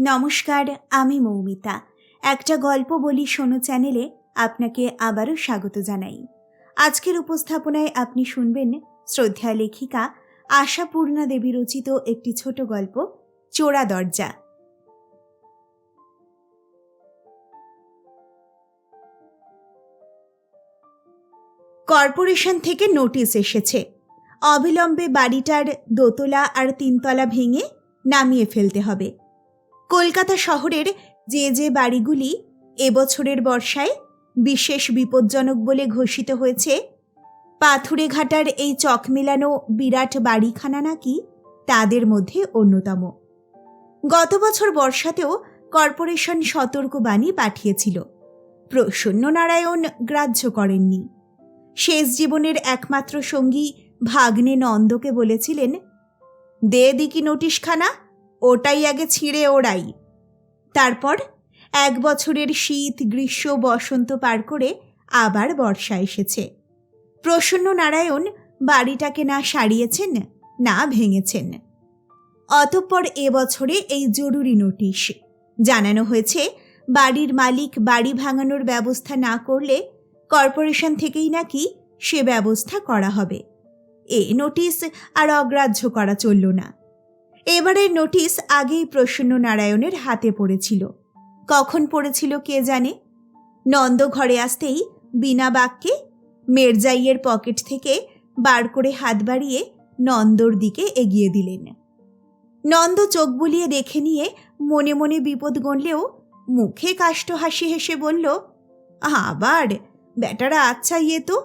নমস্কার, আমি মৌমিতা। একটা গল্প বলি শোনো চ্যানেলে আপনাকে আবারও স্বাগত জানাই। আজকের উপস্থাপনায় আপনি শুনবেন শ্রদ্ধেয়া লেখিকা আশাপূর্ণা দেবী রচিত একটি ছোট গল্প, চোরা দরজা। কর্পোরেশন থেকে নোটিশ এসেছে, অবিলম্বে বাড়িটার দোতলা আর তিনতলা ভেঙে নামিয়ে ফেলতে হবে। কলকাতা শহরের যে বাড়িগুলি এবছরের বর্ষায় বিশেষ বিপজ্জনক বলে ঘোষিত হয়েছে, পাথুরে ঘাটার এই চক মেলানো বিরাট বাড়িখানা নাকি তাদের মধ্যে অন্যতম। গত বছর বর্ষাতেও কর্পোরেশন সতর্কবাণী পাঠিয়েছিল, প্রসন্ন নারায়ণ গ্রাহ্য করেননি। শেষ জীবনের একমাত্র সঙ্গী ভাগ্নে নন্দকে বলেছিলেন, দে দিকি নোটিশখানা, ওটাই আগে ছিঁড়ে ওড়াই। তারপর 1 বছরের শীত, গ্রীষ্ম, বসন্ত পার করে আবার বর্ষা এসেছে। প্রসন্ন নারায়ণ বাড়িটাকে না সারিয়েছেন না ভেঙেছেন। অতঃপর এবছরে এই জরুরি নোটিশ জানানো হয়েছে, বাড়ির মালিক বাড়ি ভাঙানোর ব্যবস্থা না করলে কর্পোরেশন থেকেই নাকি সে ব্যবস্থা করা হবে। এই নোটিশ আর অগ্রাহ্য করা চলল না। এবারের নোটিশ আগেই প্রসন্ন নারায়ণের হাতে পড়েছিল। কখন পড়েছিল কে জানে। নন্দ ঘরে আসতেই বিনা বাক্যে মেরজাইয়ের পকেট থেকে বার করে হাত বাড়িয়ে নন্দর দিকে এগিয়ে দিলেন। নন্দ চোখ বুলিয়ে দেখে নিয়ে মনে মনে বিপদ গণলেও মুখে কাষ্ঠ হাসি হেসে বলল, আবার বেটারা আচ্ছা, তো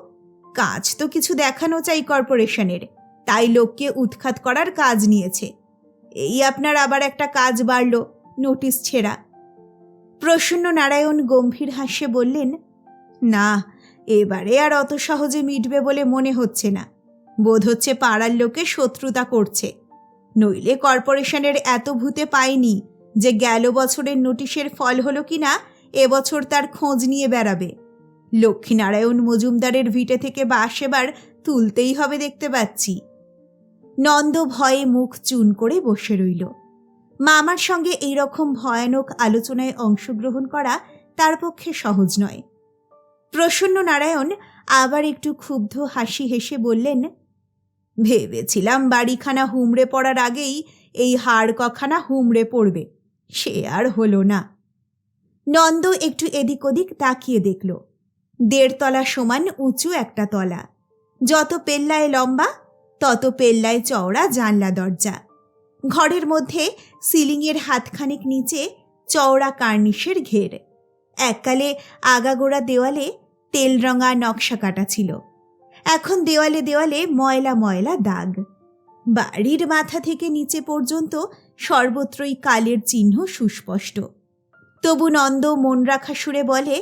কাজ তো কিছু দেখানো চাই কর্পোরেশনের, তাই লোককে উৎখাত করার কাজ নিয়েছে। এই আপনার আবার একটা কাজ বাড়ল, নোটিশ ছেঁড়া। প্রসন্ন নারায়ণ গম্ভীর হাস্যে বললেন, না, এবারে আর অত সহজে মিটবে বলে মনে হচ্ছে না। বোধ হচ্ছে পাড়ার লোকে শত্রুতা করছে, নইলে কর্পোরেশনের এত ভূতে পায়নি যে গেল বছরের নোটিশের ফল হলো কিনা এবছর তার খোঁজ নিয়ে বেড়াবে। লক্ষ্মীনারায়ণ মজুমদারের ভিটে থেকে বাঁশ এবার তুলতেই হবে দেখতে পাচ্ছি। নন্দ ভয়ে মুখ চুন করে বসে রইল। মামার সঙ্গে এইরকম ভয়ানক আলোচনায় অংশগ্রহণ করা তার পক্ষে সহজ নয়। প্রসন্ন নারায়ণ আবার একটু ক্ষুব্ধ হাসি হেসে বললেন, ভেবেছিলাম বাড়িখানা হুমড়ে পড়ার আগেই এই হাড় কখানা হুমড়ে পড়বে, সে আর হলো না। নন্দ একটু এদিক ওদিক তাকিয়ে দেখল। 1.5 তলা সমান উঁচু একটা তলা, যত পেল্লায় লম্বা তত পেল্লায় চওড়া জানলা দরজা। ঘরের মধ্যে সিলিংয়ের হাতখানেক নিচে চওড়া কার্নিশের ঘের। এককালে আগাগোড়া দেওয়ালে তেল রঙা নকশা কাটা ছিল, এখন দেওয়ালে দেওয়ালে ময়লা ময়লা দাগ। বাড়ির মাথা থেকে নিচে পর্যন্ত সর্বত্রই কালের চিহ্ন সুস্পষ্ট। তবু নন্দ মন রাখা সুরে বলে,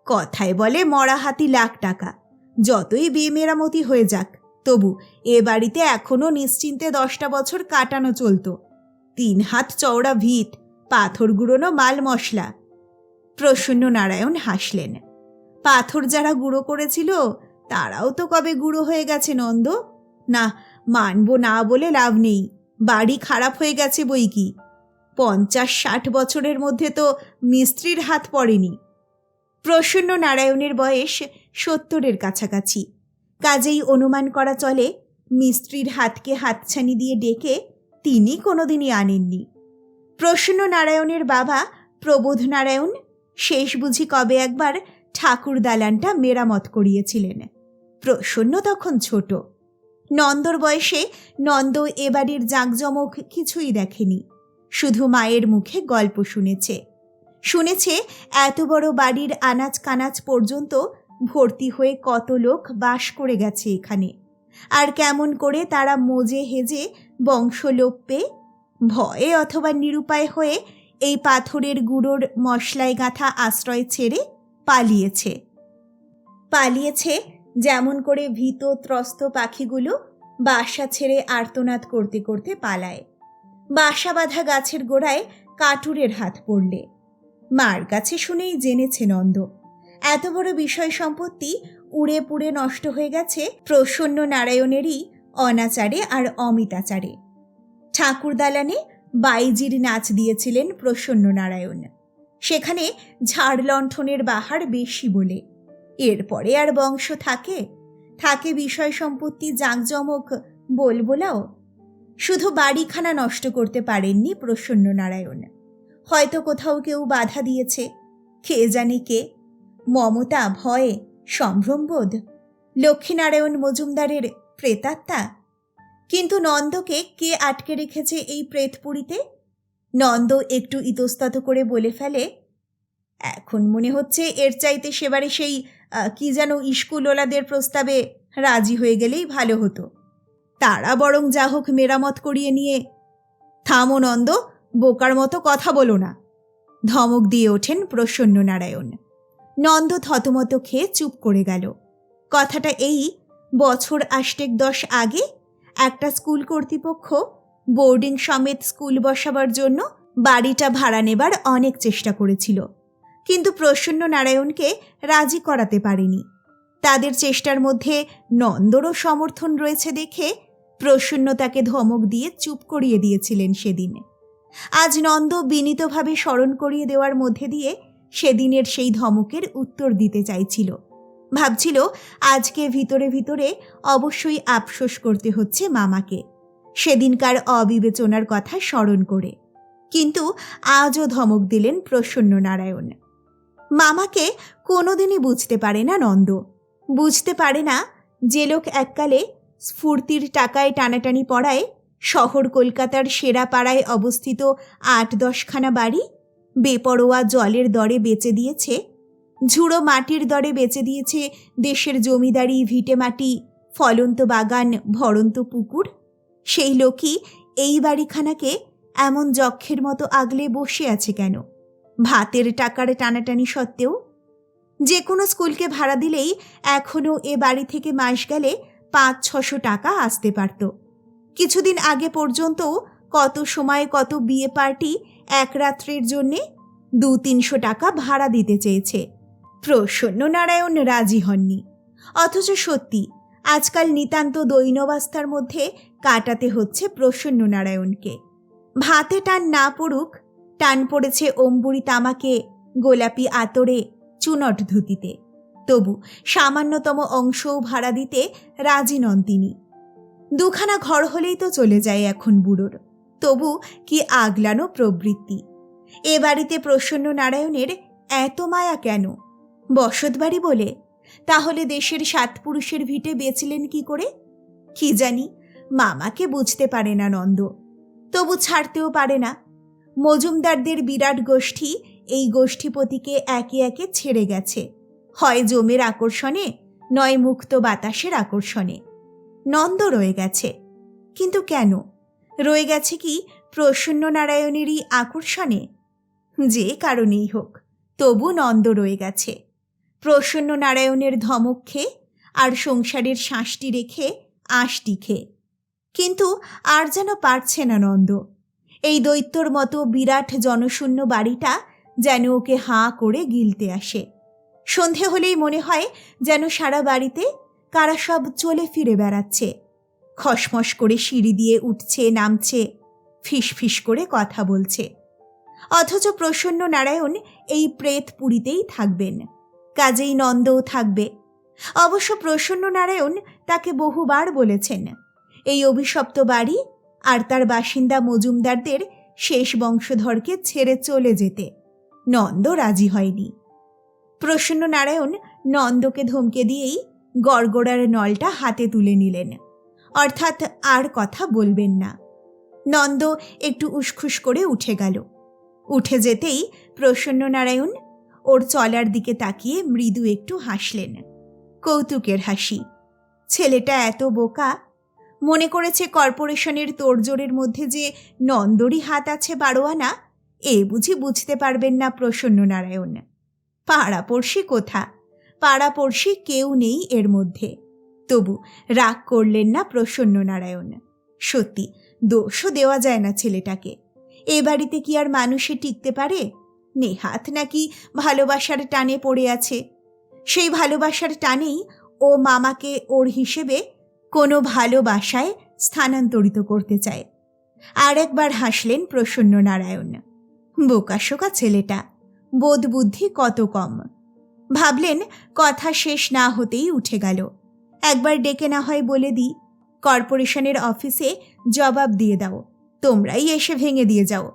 কথায় বলে মরা হাতি লাখ টাকা, যতই বেমেরামতি হয়ে যাক তবু এ বাড়িতে এখনো নিশ্চিন্তে 10টা বছর কাটানো চলত। 3 হাত চওড়া ভিত, পাথর গুঁড়োনো মাল মশলা। প্রসন্ন নারায়ণ হাসলেন। পাথর যারা গুঁড়ো করেছিল তারাও তো কবে গুঁড়ো হয়ে গেছে নন্দ। না, মানব না বলে লাভ নেই, বাড়ি খারাপ হয়ে গেছে বই কি। 50-60 বছরের মধ্যে তো মিস্ত্রির হাত পড়েনি। প্রসন্ন নারায়ণের বয়স 70-এর কাছাকাছি, কাজেই অনুমান করা চলে মিস্ত্রির হাতকে হাতছানি দিয়ে ডেকে তিনি কোনোদিনই আনেননি। প্রসন্ন নারায়ণের বাবা প্রবোধ নারায়ণ শেষ বুঝি কবে একবার ঠাকুর দালানটা মেরামত করিয়েছিলেন। প্রসন্ন তখন ছোট। নন্দর বয়সে নন্দ এ বাড়ির জাঁকজমক কিছুই দেখেনি, শুধু মায়ের মুখে গল্প শুনেছে এত বড় বাড়ির আনাজ কানাজ পর্যন্ত ভর্তি হয়ে কত লোক বাস করে গেছে এখানে, আর কেমন করে তারা মজে হেজে বংশলোপ পেয়ে ভয়ে অথবা নিরুপায় হয়ে এই পাথরের গুঁড়োর মশলায় গাঁথা আশ্রয় ছেড়ে পালিয়েছে যেমন করে ভীত ত্রস্ত পাখিগুলো বাসা ছেড়ে আর্তনাদ করতে করতে পালায়। বাসা বাঁধা গাছের গোড়ায় কাটুরের হাত পড়লে। মার কাছে শুনেই জেনেছে নন্দ, এত বড় বিষয় সম্পত্তি উড়ে পুড়ে নষ্ট হয়ে গেছে প্রসন্ন নারায়ণেরই অনাচারে আর অমিতাচারে। ঠাকুর দালানে বাইজির নাচ দিয়েছিলেন প্রসন্ন নারায়ণ। সেখানে ঝাড় লণ্ঠনের বাহার বেশি বলে। এরপরে আর বংশ থাকে? থাকে বিষয় সম্পত্তি, জাঁকজমক, বলবোলাও। শুধু বাড়িখানা নষ্ট করতে পারেননি প্রসন্ন নারায়ণ। হয়তো কোথাও কেউ বাধা দিয়েছে, কে জানে কে। মমতা, ভয়, সম্ভ্রমবোধ, লক্ষ্মীনারায়ণ মজুমদারের প্রেতাত্মা। কিন্তু নন্দকে কে আটকে রেখেছে এই প্রেতপুরীতে? নন্দ একটু ইতস্তত করে বলে ফেলে, এখন মনে হচ্ছে এর চাইতে সেবারে সেই কি যেন স্কুলওয়ালাদের প্রস্তাবে রাজি হয়ে গেলেই ভালো হতো। তারা বরং যা হোক মেরামত করিয়ে নিয়ে। থামো নন্দ, বোকার মতো কথা বলো না, ধমক দিয়ে ওঠেন প্রসন্ন নারায়ণ। নন্দ থতমত খেয়ে চুপ করে গেল। কথাটা এই, বছর 8-10 আগে একটা স্কুল কর্তৃপক্ষ বোর্ডিং সমেত স্কুল বসাবার জন্য বাড়িটা ভাড়া নেবার অনেক চেষ্টা করেছিল, কিন্তু প্রসন্ন নারায়ণকে রাজি করাতে পারেনি। তাদের চেষ্টার মধ্যে নন্দরও সমর্থন রয়েছে দেখে প্রসন্ন তাকে ধমক দিয়ে চুপ করিয়ে দিয়েছিলেন সেদিন। আজ নন্দ বিনীতভাবে স্মরণ করিয়ে দেওয়ার মধ্যে দিয়ে সেদিনের সেই ধমকের উত্তর দিতে চাইছিল। ভাবছিল আজকে ভিতরে ভিতরে অবশ্যই আফসোস করতে হচ্ছে মামাকে, সেদিনকার অবিবেচনার কথা স্মরণ করে। কিন্তু আজও ধমক দিলেন প্রসন্ন নারায়ণ। মামাকে কোনোদিনই বুঝতে পারে না নন্দ। বুঝতে পারে না যে লোক এককালে স্ফূর্তির টাকায় টানাটানি পড়ায় শহর কলকাতার সেরা পাড়ায় অবস্থিত 8-10খানা বাড়ি বেপরোয়া জলের দরে বেচে দিয়েছে, ঝুড়ো মাটির দরে বেচে দিয়েছে দেশের জমিদারি, ভিটেমাটি, ফলন্ত বাগান, ভরন্ত পুকুর, সেই লোকই এই বাড়িখানাকে এমন যক্ষের মতো আগলে বসে আছে কেন? ভাতের টাকার টানাটানি সত্ত্বেও। যে কোনো স্কুলকে ভাড়া দিলেই এখনও এ বাড়ি থেকে মাস গেলে 500-600 টাকা আসতে পারত। কিছুদিন আগে পর্যন্তও কত সময় কত বিয়ে পার্টি এক রাত্রের জন্যে 200-300 টাকা ভাড়া দিতে চেয়েছে। প্রসন্ন নারায়ণ রাজি হননি। অথচ সত্যি আজকাল নিতান্ত দৈনবাস্তার মধ্যে কাটাতে হচ্ছে প্রসন্ন নারায়ণকে। ভাতে টান না পড়ুক, টান পড়েছে অম্বুরি তামাকে, গোলাপি আতরে, চুনট ধুতিতে, তবু সামান্যতম অংশও ভাড়া দিতে রাজি নন তিনি। 2খানা ঘর হলেই তো চলে যায় এখন বুড়োর, তবু কি আগলানো প্রবৃত্তি। এ বাড়িতে প্রসন্ন নারায়ণের এত মায়া কেন? বসত বাড়ি বলে? তাহলে দেশের 7 পুরুষের ভিটে বেচলেন কি করে? কি জানি, মামাকে বুঝতে পারে না নন্দ, তবু ছাড়তেও পারে না। মজুমদারদের বিরাট গোষ্ঠী এই গোষ্ঠীপতিকে একে একে ছেড়ে গেছে, হয় জমের আকর্ষণে, নয় মুক্ত বাতাসের আকর্ষণে। নন্দ রয়ে গেছে। কিন্তু কেন রয়ে গেছে? কি প্রসন্ন নারায়ণেরই আকর্ষণে? যে কারণেই হোক, তবু নন্দ রয়ে গেছে। প্রসন্ন নারায়ণের ধমক খেয়ে আর সংসারের শাঁসটি রেখে আঁশটি খেয়ে। কিন্তু আর যেন পারছে না নন্দ। এই দৈত্যর মতো বিরাট জনশূন্য বাড়িটা যেন ওকে হাঁ করে গিলতে আসে। সন্ধে হলেই মনে হয় যেন সারা বাড়িতে কারা সব চলে ফিরে বেড়াচ্ছে, খসমস করে সিঁড়ি দিয়ে উঠছে নামছে, ফিস ফিস করে কথা বলছে। অথচ প্রসন্ন নারায়ণ এই প্রেতপুরীতেই থাকবেন, কাজেই নন্দও থাকবে। অবশ্য প্রসন্ন নারায়ণ তাকে বহুবার বলেছেন এই অভিশপ্ত বাড়ি আর তার বাসিন্দা মজুমদারদের শেষ বংশধরকে ছেড়ে চলে যেতে। নন্দ রাজি হয়নি। প্রসন্ন নারায়ণ নন্দকে ধমকে দিয়েই গড়গড়ার নলটা হাতে তুলে নিলেন, অর্থাৎ আর কথা বলবেন না। নন্দ একটু উসখুস করে উঠে গেল। উঠে যেতেই প্রসন্ন নারায়ণ ওর চলার দিকে তাকিয়ে মৃদু একটু হাসলেন, কৌতুকের হাসি। ছেলেটা এত বোকা, মনে করেছে কর্পোরেশনের তোড়জোড়ের মধ্যে যে নন্দরই হাত আছে 12 আনা, এ বুঝি বুঝতে পারবেন না প্রসন্ন নারায়ণ। পাড়াপড়শি কোথা, পাড়াপড়শি কেউ নেই এর মধ্যে। তবু রাগ করলেন না প্রসন্ন নারায়ণ। সত্যি দোষও দেওয়া যায় না ছেলেটাকে। এ বাড়িতে কি আর মানুষে টিকতে পারে? নেহাত নাকি ভালোবাসার টানে পড়ে আছে। সেই ভালোবাসার টানেই ও মামাকে ওর হিসেবে কোনো ভালোবাসায় স্থানান্তরিত করতে চায়। আর একবার হাসলেন প্রসন্ন নারায়ণ। বোকাশোকা ছেলেটা, বোধ বুদ্ধি কত কম। ভাবলেন কথা শেষ না হতেই উঠে গেল, একবার ডেকে না হয় বলে দিই, কর্পোরেশনের অফিসে জবাব দিয়ে দাও, তোমরাই এসে ভেঙে দিয়ে যাও,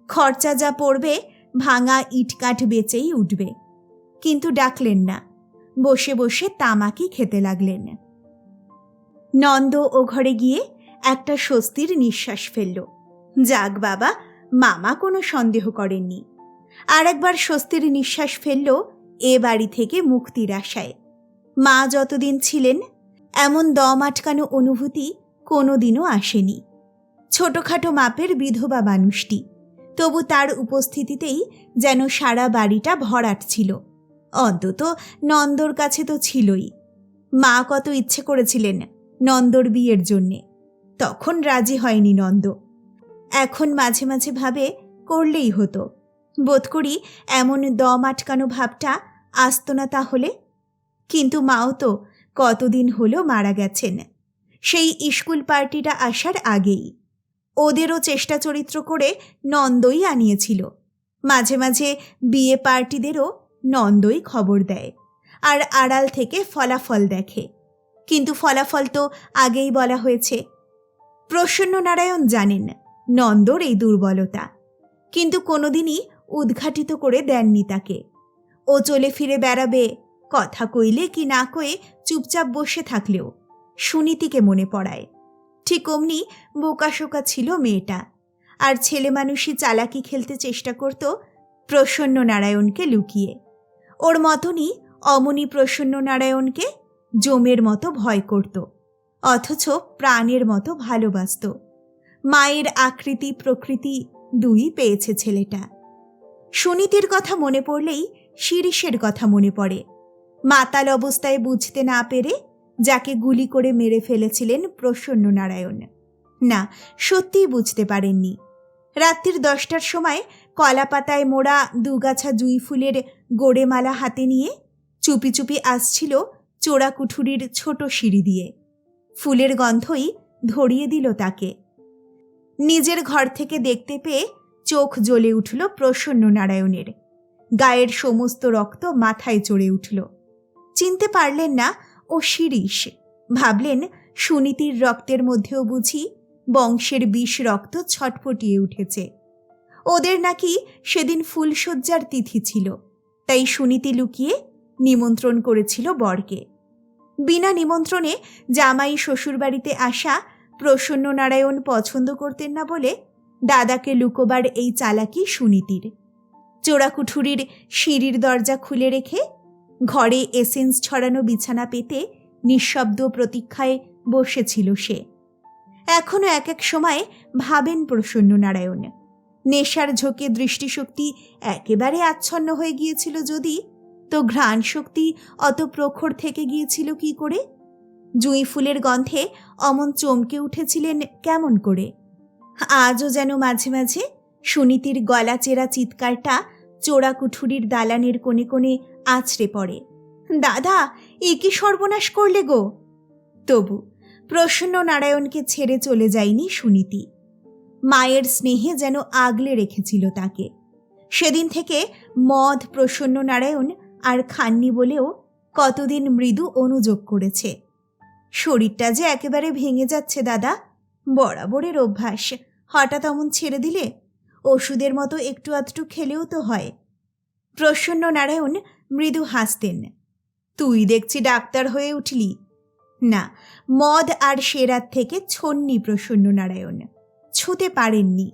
খরচা যা পড়বে ভাঙা ইটকাঠ বেচেই উঠবে। কিন্তু ডাকলেন না, বসে বসে তামাকি খেতে লাগলেন। নন্দ ও ঘরে গিয়ে একটা স্বস্তির নিঃশ্বাস ফেলল। যাক বাবা, মামা কোনো সন্দেহ করেননি। আর একবার স্বস্তির নিঃশ্বাস ফেলল এ বাড়ি থেকে মুক্তির আশায়। মা যতদিন ছিলেন এমন দম আটকানো অনুভূতি কোনোদিনও আসেনি। ছোটখাটো মাপের বিধবা মানুষটি, তবু তার উপস্থিতিতেই যেন সারা বাড়িটা ভরাট ছিল। অন্তত নন্দর কাছে তো ছিলই। মা কত ইচ্ছে করেছিলেন নন্দর বিয়ের জন্যে, তখন রাজি হয়নি নন্দ। এখন মাঝে মাঝে ভাবে করলেই হতো। বোধ করি এমন দম আটকানো ভাবটা আসত না তাহলে। কিন্তু মাও তো কতদিন হলো মারা গেছেন, সেই স্কুল পার্টিটা আসার আগেই। ওদেরও চেষ্টা চরিত্র করে নন্দই আনিয়েছিল। মাঝে মাঝে বিয়ে পার্টিদেরও নন্দই খবর দেয়, আর আড়াল থেকে ফলাফল দেখে। কিন্তু ফলাফল তো আগেই বলা হয়েছে। প্রসন্ন নারায়ণ জানেন নন্দর এই দুর্বলতা, কিন্তু কোনোদিনই উদ্ঘাটিত করে দেননি তাকে। ও চলে ফিরে বেড়াবে, কথা কইলে কি না কয়ে চুপচাপ বসে থাকলেও সুনীতিকে মনে পড়ায়। ঠিক অমনি বোকাশোকা ছিল মেয়েটা, আর ছেলে মানুষই চালাকি খেলতে চেষ্টা করত প্রসন্ন নারায়ণকে লুকিয়ে। ওর মতনই অমনি প্রসন্ন নারায়ণকে জমের মতো ভয় করত, অথচ প্রাণের মতো ভালোবাসত। মায়ের আকৃতি প্রকৃতি দুই পেয়েছে ছেলেটা। সুনীতির কথা মনে পড়লেই শিরিষের কথা মনে পড়ে। মাতাল অবস্থায় বুঝতে না পেরে যাকে গুলি করে মেরে ফেলেছিলেন প্রসন্ন নারায়ণ। না, সত্যিই বুঝতে পারেননি। রাত্রির 10টার সময় কলাপাতায় মোড়া দুগাছা জুঁই ফুলের গোড়েমালা হাতে নিয়ে চুপি চুপি আসছিল চোরাকুঠুরির ছোট সিঁড়ি দিয়ে। ফুলের গন্ধই ধরিয়ে দিল তাকে। নিজের ঘর থেকে দেখতে পেয়ে চোখ জ্বলে উঠল প্রসন্ন নারায়ণের। গায়ের সমস্ত রক্ত মাথায় চড়ে উঠল। চিনতে পারলেন না ও শিরিষ। ভাবলেন সুনীতির রক্তের মধ্যেও বুঝি বংশের বিষ রক্ত ছটফটিয়ে উঠেছে। ওদের নাকি সেদিন ফুলশয্যার তিথি ছিল, তাই সুনীতি লুকিয়ে নিমন্ত্রণ করেছিল বরকে। বিনা নিমন্ত্রণে জামাই শ্বশুরবাড়িতে আসা প্রসন্ন নারায়ণ পছন্দ করতেন না বলে দাদাকে লুকোবার এই চালাকি সুনীতির। চোরাকুঠুরির সিঁড়ির দরজা খুলে রেখে ঘরে এসেন্স ছড়ানো বিছানা পেতে নিঃশব্দ প্রতীক্ষায় বসেছিল সে। এখনো এক এক সময় ভাবেন প্রসন্ন নারায়ণ, নেশার ঝোঁকে দৃষ্টিশক্তি একেবারে আচ্ছন্ন হয়ে গিয়েছিল যদি, তো ঘ্রাণ শক্তি অত প্রখর থেকে গিয়েছিল কি করে? জুঁই ফুলের গন্ধে অমন চমকে উঠেছিলেন কেমন করে? আজও যেন মাঝে মাঝে সুনীতির গলা চেরা চিৎকারটা চোরাকুঠুরির দালানের কোণে কোণে আছড়ে পড়ে, দাদা এ কি সর্বনাশ করলে গো! তবু প্রসন্ন নারায়ণকে ছেড়ে চলে যায়নি সুনীতি। মায়ের স্নেহে যেন আগলে রেখেছিল তাকে। সেদিন থেকে মদ প্রসন্ন নারায়ণ আর খাননি বলেও কতদিন মৃদু অনুযোগ করেছে। শরীরটা যে একেবারে ভেঙে যাচ্ছে দাদা, বরাবরের অভ্যাস, হঠাৎ অমন ছেড়ে দিলে ওষুধের মতো একটু আধটু খেলেও তো হয়। প্রসন্ন নারায়ণ মৃদু হাসতেন। তুই দেখছি ডাক্তার হয়ে উঠলি। না, মদ আর সেরাত থেকে ছন্নি প্রসন্ন নারায়ণ, ছুঁতে পারেননি।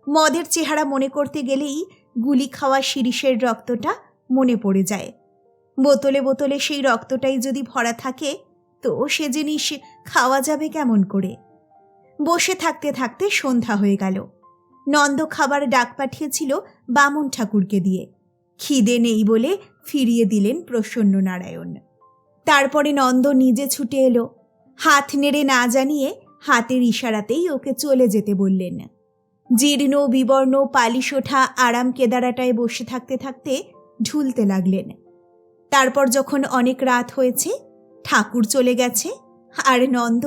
মদের চেহারা মনে করতে গেলেই গুলি খাওয়া শিরিষের রক্তটা মনে পড়ে যায়। বোতলে বোতলে সেই রক্তটাই যদি ভরা থাকে তো সে জিনিস খাওয়া যাবে কেমন করে? বসে থাকতে থাকতে সন্ধ্যা হয়ে গেল। নন্দ খাবার ডাক পাঠিয়েছিল বামুন ঠাকুরকে দিয়ে। খিদে নেই বলে ফিরিয়ে দিলেন প্রসন্ন নারায়ণ। তারপরে নন্দ নিজে ছুটে এলো। হাত নেড়ে না জানিয়ে হাতের ইশারাতেই ওকে চলে যেতে বললেন। জীর্ণ বিবর্ণ পালিশ ওঠা আরাম কেদারাটায় বসে থাকতে থাকতে ঢুলতে লাগলেন। তারপর যখন অনেক রাত হয়েছে, ঠাকুর চলে গেছে, আর নন্দ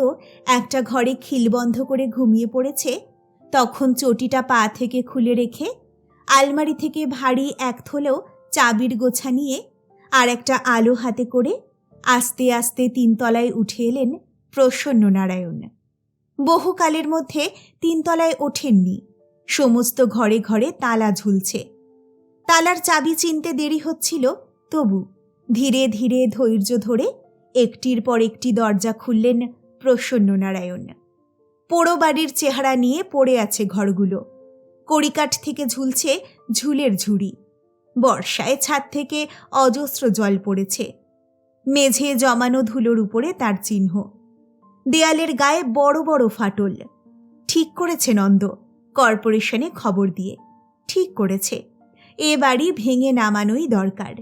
একটা ঘরে খিল বন্ধ করে ঘুমিয়ে পড়েছে, তখন চটিটা পা থেকে খুলে রেখে আলমারি থেকে ভারী এক থলেও চাবির গোছা নিয়ে আর একটা আলো হাতে করে আস্তে আস্তে 3 তলায় উঠে এলেন প্রসন্ননারায়ণ। বহুকালের মধ্যে 3 তলায় ওঠেননি। সমস্ত ঘরে ঘরে তালা ঝুলছে। তালার চাবি চিনতে দেরি হচ্ছিল, তবু ধীরে ধীরে ধৈর্য ধরে একটির পর একটি দরজা খুললেন প্রসন্ননারায়ণ। পোড়ো বাড়ির চেহারা নিয়ে পড়ে আছে ঘরগুলো। কড়িকাঠ থেকে ঝুলছে ঝুলের ঝুড়ি। বর্ষায় ছাদ থেকে অজস্র জল পড়েছে। মেঝে জমানো ধুলোর উপরে তার চিহ্ন। দেয়ালের গায়ে বড় বড় ফাটল। ঠিক করেছে নন্দ, কর্পোরেশনে খবর দিয়ে। ঠিক করেছে, এ বাড়ি ভেঙে নামানোই দরকার।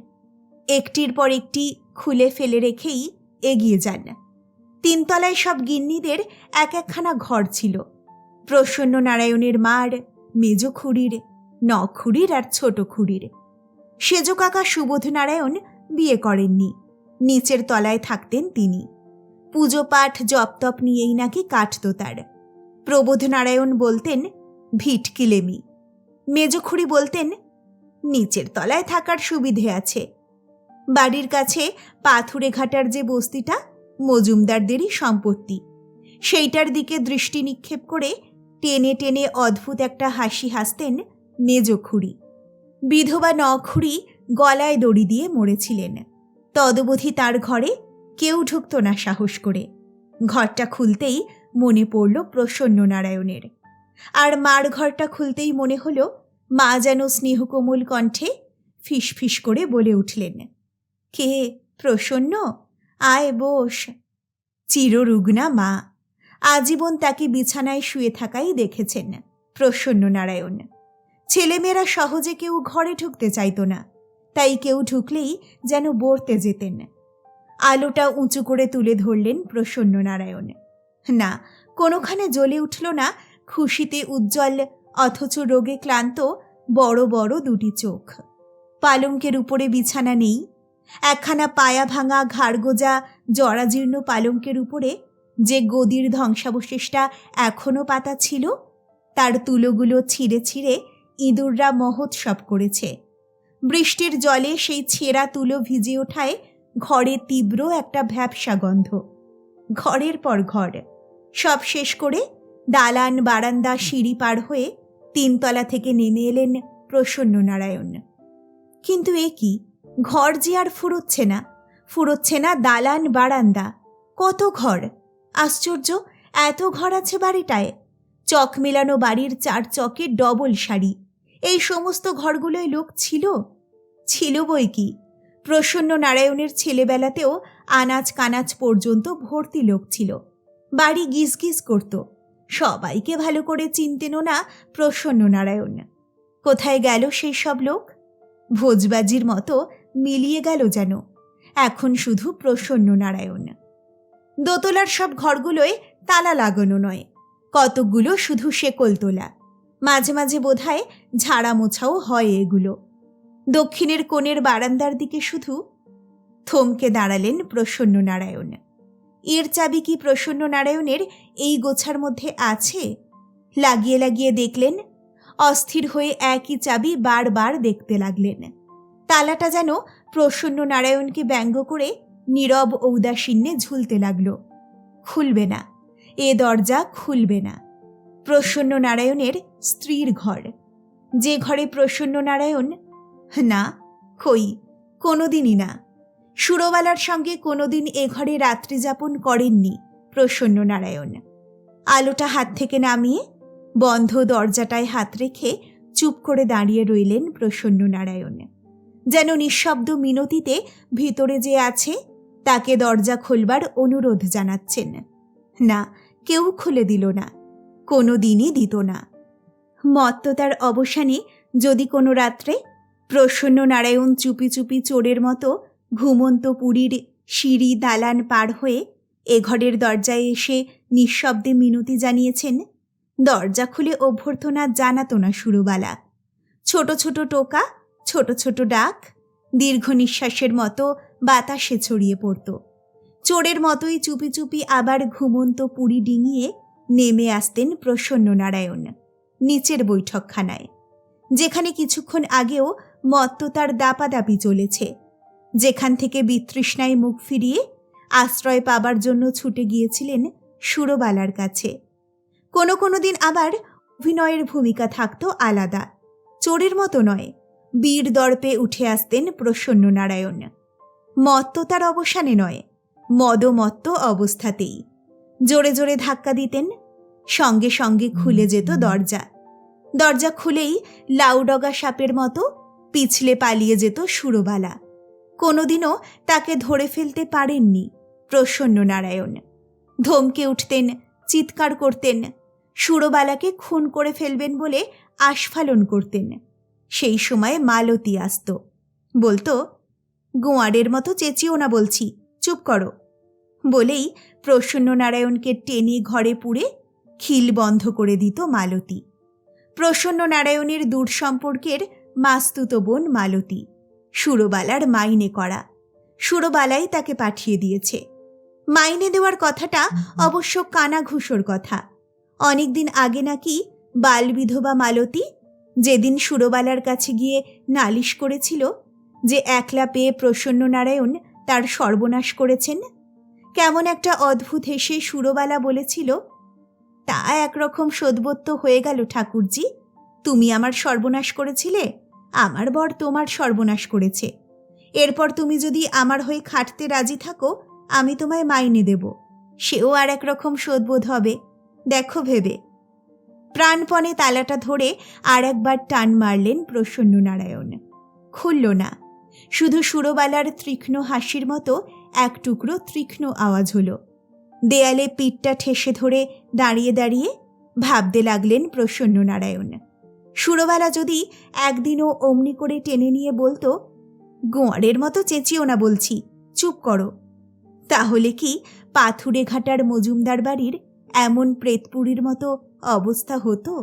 একটির পর একটি খুলে ফেলে রেখেই এগিয়ে যান। 3 তলায় সব গিন্নিদের এক একখানা ঘর ছিল। প্রসন্ননারায়ণের মার, মেজ খুড়ির, নখুড়ির আর ছোট খুড়ির। সেজ কাকা সুবোধনারায়ণ বিয়ে করেননি। নিচের তলায় থাকতেন তিনি। পুজো পাঠ জপতপ নিয়েই নাকি কাটত তার। প্রবোধনারায়ণ বলতেন ভিটকিলেমি। মেজ খুড়ি বলতেন নিচের তলায় থাকার সুবিধে আছে। বাড়ির কাছে পাথুরে ঘাটার যে বস্তিটা মজুমদারদেরই সম্পত্তি, সেইটার দিকে দৃষ্টি নিক্ষেপ করে টেনে টেনে অদ্ভুত একটা হাসি হাসতেন মেজ খুড়ি। বিধবা নখুড়ি গলায় দড়ি দিয়ে মরেছিলেন। তদবধি তার ঘরে কেউ ঢুকত না সাহস করে। ঘরটা খুলতেই মনে পড়ল প্রসন্ননারায়ণের। আর মার ঘরটা খুলতেই মনে হলো মা যেন স্নেহকোমল কণ্ঠে ফিস ফিস করে বলে উঠলেন, কে প্রসন্ন, আয় বস। চিররুগ্না মা আজীবন তাকে বিছানায় শুয়ে থাকাই দেখেছেন প্রসন্ননারায়ণ। ছেলেমেয়েরা সহজে কেউ ঘরে ঢুকতে চাইত না, তাই কেউ ঢুকলেই যেন বর্তে যেতেন। আলোটা উঁচু করে তুলে ধরলেন প্রসন্ননারায়ণ। না, কোনোখানে জ্বলে উঠল না খুশিতে উজ্জ্বল অথচ রোগে ক্লান্ত বড় বড় 2টি চোখ। পালঙ্কের উপরে বিছানা নেই। একখানা পায়া ভাঙা ঘাড়গোজা জরাজীর্ণ পালঙ্কের উপরে যে গদির ধ্বংসাবশেষটা এখনো পাতা ছিল, তার তুলোগুলো ছিঁড়ে ছিঁড়ে ইঁদুররা মহোৎসব করেছে। বৃষ্টির জলে সেই ছেঁড়া তুলো ভিজে ওঠায় ঘরে তীব্র একটা ভ্যাপসা গন্ধ। ঘরের পর ঘর সব শেষ করে দালান বারান্দা সিঁড়ি পার হয়ে 3 তলা থেকে নেমে এলেন প্রসন্ননারায়ণ। কিন্তু এ কি, ঘর যে আর ফুরোচ্ছে না দালান বারান্দা। কত ঘর! আশ্চর্য, এত ঘর আছে বাড়িটায়। চক মেলানো বাড়ির 4 চকে ডবল সারি। এই সমস্ত ঘরগুলোয় লোক ছিল বই কি। প্রসন্ননারায়ণের ছেলেবেলাতেও আনাজ কানাজ পর্যন্ত ভর্তি লোক ছিল। বাড়ি গিজ গিজ করত। সবাইকে ভালো করে চিনতেনও না প্রসন্ননারায়ণ। কোথায় গেল সেই সব লোক? ভোজবাজির মতো মিলিয়ে গেল যেন। এখন শুধু প্রসন্ননারায়ণ। দোতলার সব ঘরগুলোয় তালা লাগানো নয়, কতকগুলো শুধু শেকল তোলা। মাঝে মাঝে বোধহয় ঝাড়া মোছাও হয় এগুলো। দক্ষিণের কোণের বারান্দার দিকে শুধু থমকে দাঁড়ালেন প্রসন্ননারায়ণ। এর চাবি কি প্রসন্ননারায়ণের এই গোছার মধ্যে আছে? লাগিয়ে লাগিয়ে দেখলেন। অস্থির হয়ে একই চাবি বারবার দেখতে লাগলেন। তালাটা যেন প্রসন্ননারায়ণকে ব্যঙ্গ করে নীরব ঔদাসীন্যে ঝুলতে লাগল। খুলবে না, এ দরজা খুলবে না। প্রসন্ননারায়ণের স্ত্রীর ঘর, যে ঘরে প্রসন্ননারায়ণ না, কই, কোনোদিনই না। সুরবালার সঙ্গে কোনোদিন এ ঘরে রাত্রি যাপন করেননি প্রসন্ননারায়ণ। আলোটা হাত থেকে নামিয়ে বন্ধ দরজাটায় হাত রেখে চুপ করে দাঁড়িয়ে রইলেন প্রসন্ননারায়ণ। যেন নিঃশব্দ মিনতিতে ভিতরে যে আছে তাকে দরজা খোলবার অনুরোধ জানাচ্ছেন। না, কেউ খুলে দিল না, কোনো দিনই দিত না। মত্ততার অবসানে যদি কোনো রাত্রে প্রসন্ননারায়ণ চুপি চুপি চোরের মতো ঘুমন্ত পুরীর সিঁড়ি দালান পার হয়ে এ ঘরের দরজায় এসে নিঃশব্দে মিনতি জানিয়েছেন, দরজা খুলে অভ্যর্থনা জানাত না সুরবালা। ছোট ছোট টোকা, ছোট ছোট ডাক দীর্ঘ নিঃশ্বাসের মতো বাতাসে ছড়িয়ে পড়ত। চোরের মতোই চুপি চুপি আবার ঘুমন্ত পুরী ডিঙিয়ে নেমে আসতেন প্রসন্ননারায়ণ। নিচের বৈঠকখানায়, যেখানে কিছুক্ষণ আগেও মত্ততার দাপাদাপি চলেছে, যেখান থেকে বিতৃষ্ণায় মুখ ফিরিয়ে আশ্রয় পাবার জন্য ছুটে গিয়েছিলেন সুরবালার কাছে। কোনো কোনো দিন আবার অভিনয়ের ভূমিকা থাকত আলাদা, চোরের মতো নয়, বীর দর্পে উঠে আসতেন প্রসন্ননারায়ণ। মত্ততার অবসানে নয়, মদমত্ত অবস্থাতেই জোরে জোরে ধাক্কা দিতেন, সঙ্গে সঙ্গে খুলে যেত দরজা। দরজা খুলেই লাউডগা সাপের মতো পিছলে পালিয়ে যেত সুরবালা। কোনোদিনও তাকে ধরে ফেলতে পারেননি প্রসন্ননারায়ণ। ধমকে উঠতেন, চিৎকার করতেন, সুরবালাকে খুন করে ফেলবেন বলে আস্ফালন করতেন। সেই সময় মালতী আসত, বলতো, গোয়ারের মতো চেঁচিও না বলছি, চুপ করো, বলেই প্রসন্ননারায়ণকে টেনে ঘরে পুরে খিল বন্ধ করে দিত মালতী। প্রসন্ননারায়ণের দূর সম্পর্কের মাস্তুত বোন মালতী, সুরবালার মাইনে করা। সুরবালাই তাকে পাঠিয়ে দিয়েছে। মাইনে দেওয়ার কথাটা অবশ্য কানাঘুষোর কথা। অনেকদিন আগে নাকি বালবিধবা মালতী যেদিন সুরবালার কাছে গিয়ে নালিশ করেছিল যে একলা পেয়ে প্রসন্ননারায়ণ তার সর্বনাশ করেছেন, কেমন একটা অদ্ভুত হেসে সুরবালা বলেছিল, তা একরকম সদ্বত্ত হয়ে গেল ঠাকুরজি, তুমি আমার সর্বনাশ করেছিলে, আমার বর তোমার সর্বনাশ করেছে। এরপর তুমি যদি আমার হয়ে খাটতে রাজি থাকো, আমি তোমায় মাইনে দেব, সেও আর একরকম সদ্বোধ হবে, দেখো ভেবে। প্রাণপণে তালাটা ধরে আর একবার টান মারলেন প্রসন্ননারায়ণ। খুলল না, শুধু সুরবালার তীক্ষ্ণ হাসির মতো এক টুকরো তীক্ষ্ণ আওয়াজ হলো। দেয়ালে পিঠটা ঠেসে ধরে দাঁড়িয়ে দাঁড়িয়ে ভাবতে লাগলেন প্রসন্ননারায়ণ, সুরবালা যদি একদিনও অমনি করে টেনে নিয়ে বলতো, গোয়ারের মতো চেঁচিও না বলছি, চুপ করো, তাহলে কি পাথুরে ঘাটার মজুমদার বাড়ির এমন প্রেতপুরীর মতো অবস্থা হতো?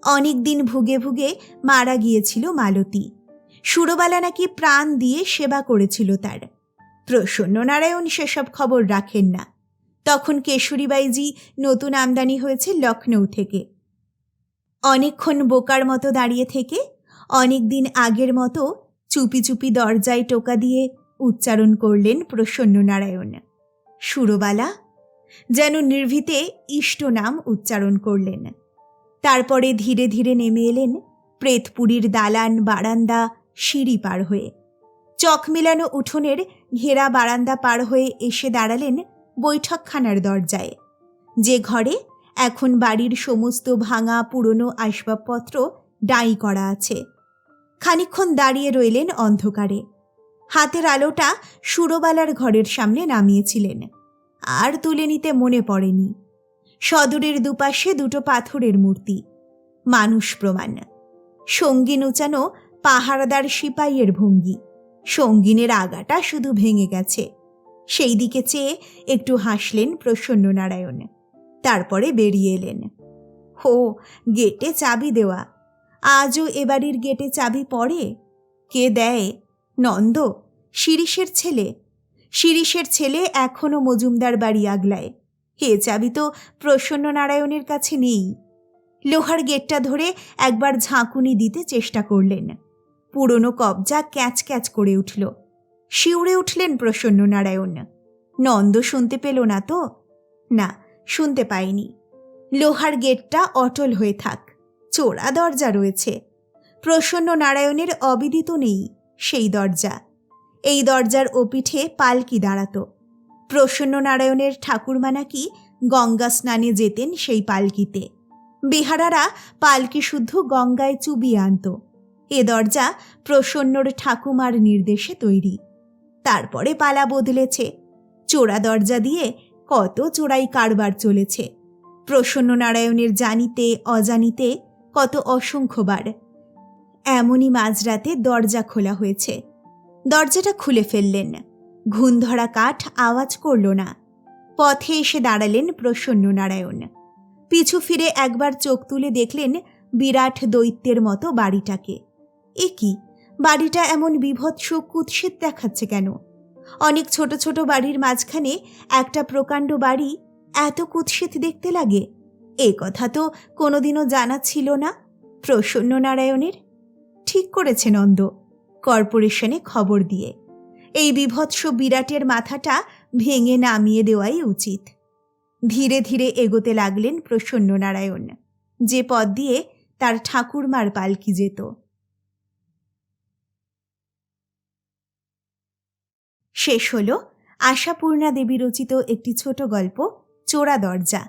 অনেক দিন ভুগে ভুগে মারা গিয়েছিল মালতী। সুরবালা নাকি প্রাণ দিয়ে সেবা করেছিল তার। প্রসন্ননারায়ণ সেসব খবর রাখেন না। তখন কেশরীবাইজি নতুন আমদানি হয়েছে লখনৌ থেকে। অনেকক্ষণ বোকার মতো দাঁড়িয়ে থেকে অনেক দিন আগের মতো চুপি চুপি দরজায় টোকা দিয়ে উচ্চারণ করলেন প্রসন্ননারায়ণ, সুরবালা, যেন নির্ভীতে ইষ্ট নাম উচ্চারণ করলেন। তারপরে ধীরে ধীরে নেমে এলেন প্রেতপুরীর দালান, বারান্দা, সিঁড়ি পার হয়ে। চক মেলানো উঠোনের ঘেরা বারান্দা পার হয়ে এসে দাঁড়ালেন বৈঠকখানার দরজায়, যে ঘরে এখন বাড়ির সমস্ত ভাঙা পুরনো আসবাবপত্র ডাঁই করা আছে। খানিকক্ষণ দাঁড়িয়ে রইলেন অন্ধকারে। হাতের আলোটা সুরবালার ঘরের সামনে নামিয়েছিলেন, আর তুলে নিতে মনে পড়েনি। সদরের দুপাশে দুটো পাথরের মূর্তি, মানুষ প্রমাণ। সঙ্গিন উঁচানো পাহারাদার সিপাইয়ের ভঙ্গি, সঙ্গিনের আগাটা শুধু ভেঙে গেছে। সেই দিকে চেয়ে একটু হাসলেন প্রসন্ননারায়ণ, তারপরে বেরিয়ে এলেন। হো, গেটে চাবি দেওয়া। আজও এবাড়ির গেটে চাবি পড়ে? কে দেয়? নন্দ, শিরিষের ছেলে। শিরিষের ছেলে এখনও মজুমদার বাড়ি আগলায়। এ চাবি তো প্রসন্ননারায়ণের কাছে নেই। লোহার গেটটা ধরে একবার ঝাঁকুনি দিতে চেষ্টা করলেন। পুরনো কবজা ক্যাচ ক্যাচ করে উঠল। শিউরে উঠলেন প্রসন্ননারায়ণ। নন্দ শুনতে পেল না তো? না, শুনতে পায়নি। লোহার গেটটা অটল হয়ে থাক, চোরা দরজা রয়েছে। প্রসন্ননারায়ণের অবিদিত নেই সেই দরজা। এই দরজার ওপিঠে পালকি দাঁড়াত। প্রসন্ননারায়ণের ঠাকুরমা নাকি গঙ্গা স্নানে যেতেন সেই পালকিতে। বেহারারা পালকি শুদ্ধ গঙ্গায় চুবিয়ে আনত। এ দরজা প্রসন্নর ঠাকুমার নির্দেশে তৈরি। তারপরে পালা বদলেছে। চোরা দরজা দিয়ে কত চোরাই কারবার চলেছে প্রসন্ননারায়ণের জানিতে অজানিতে, কত অসংখ্যবার। এমনই মাঝরাতে দরজা খোলা হয়েছে। দরজাটা খুলে ফেললেন। ঘুণ ধরা কাঠ আওয়াজ করল না। পথে এসে দাঁড়ালেন প্রসন্ননারায়ণ। পিছু ফিরে একবার চোখ তুলে দেখলেন বিরাট দৈত্যের মতো বাড়িটাকে। এ কি, বাড়িটা এমন বিভৎস কুৎসিত দেখাচ্ছে কেন? অনেক ছোট ছোট বাড়ির মাঝখানে একটা প্রকাণ্ড বাড়ি এত কুৎসিত দেখতে লাগে। এ কথা তো কোনোদিনও জানা ছিল না প্রসন্ন নারায়ণের। ঠিক করেছে নন্দ, কর্পোরেশনে খবর দিয়ে এই বিভৎস বিরাটের মাথাটা ভেঙে নামিয়ে দেওয়াই উচিত। ধীরে ধীরে এগোতে লাগলেন প্রসন্ন নারায়ণ, যে পথ দিয়ে তার ঠাকুরমার পালকি যেত। শেষ হল আশাপূর্ণা দেবী রচিত একটি ছোট গল্প, চোরা দরজা।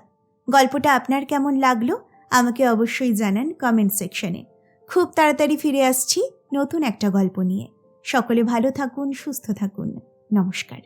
গল্পটা আপনার কেমন লাগলো আমাকে অবশ্যই জানান কমেন্ট সেকশনে। খুব তাড়াতাড়ি ফিরে আসছি নতুন একটা গল্প নিয়ে। সকলে ভালো থাকুন, সুস্থ থাকুন। নমস্কার।